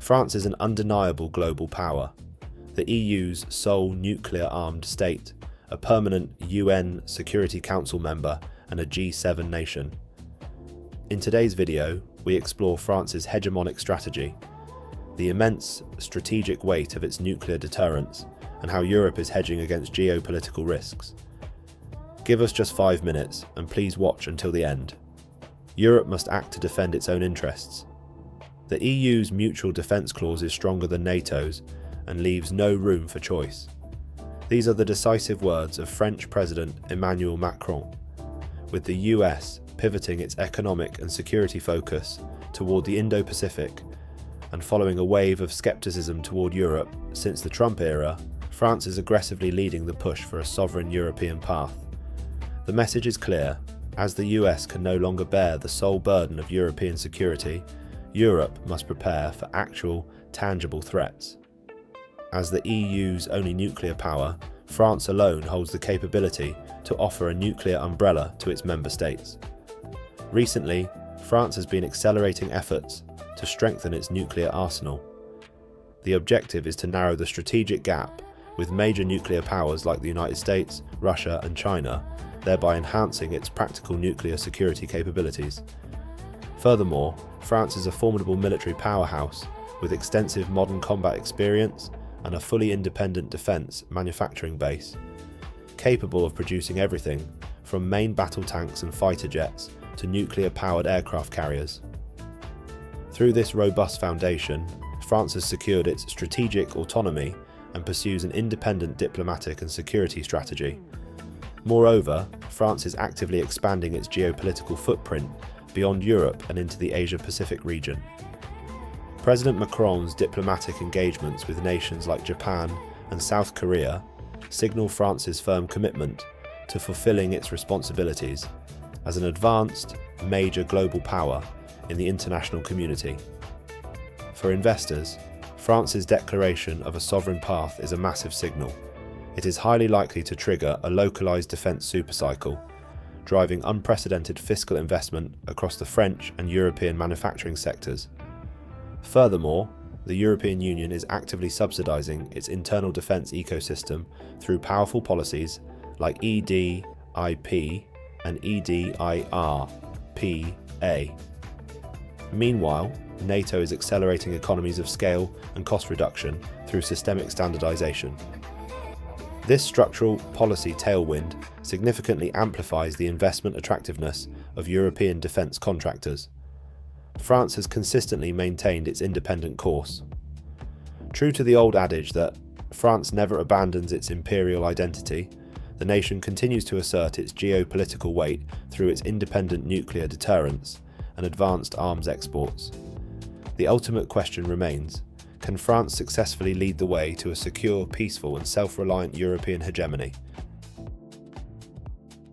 France is an undeniable global power, the EU's sole nuclear-armed state, a permanent UN Security Council member and a G7 nation. In today's video, we explore France's hegemonic strategy, the immense strategic weight of its nuclear deterrence, and how Europe is hedging against geopolitical risks. Give us just 5 minutes, and please watch until the end. Europe must act to defend its own interests. The EU's mutual defence clause is stronger than NATO's and leaves no room for choice. These are the decisive words of French President Emmanuel Macron, with the US pivoting its economic and security focus toward the Indo-Pacific and following a wave of skepticism toward Europe since the Trump era. France is aggressively leading the push for a sovereign European path. The message is clear: as the US can no longer bear the sole burden of European security, Europe must prepare for actual, tangible threats. As the EU's only nuclear power, France alone holds the capability to offer a nuclear umbrella to its member states. Recently, France has been accelerating efforts to strengthen its nuclear arsenal. The objective is to narrow the strategic gap with major nuclear powers like the United States, Russia and China, thereby enhancing its practical nuclear security capabilities. Furthermore, France is a formidable military powerhouse with extensive modern combat experience and a fully independent defence manufacturing base, capable of producing everything from main battle tanks and fighter jets to nuclear-powered aircraft carriers. Through this robust foundation, France has secured its strategic autonomy and pursues an independent diplomatic and security strategy. Moreover, France is actively expanding its geopolitical footprint beyond Europe and into the Asia-Pacific region. President Macron's diplomatic engagements with nations like Japan and South Korea signal France's firm commitment to fulfilling its responsibilities as an advanced, major global power in the international community. For investors, France's declaration of a sovereign path is a massive signal. It is highly likely to trigger a localized defense supercycle, driving unprecedented fiscal investment across the French and European manufacturing sectors. Furthermore, the European Union is actively subsidizing its internal defense ecosystem through powerful policies like EDIP and EDIRPA. Meanwhile, NATO is accelerating economies of scale and cost reduction through systemic standardization. This structural policy tailwind significantly amplifies the investment attractiveness of European defence contractors. France has consistently maintained its independent course. True to the old adage that France never abandons its imperial identity, the nation continues to assert its geopolitical weight through its independent nuclear deterrence and advanced arms exports. The ultimate question remains: can France successfully lead the way to a secure, peaceful and self-reliant European hegemony?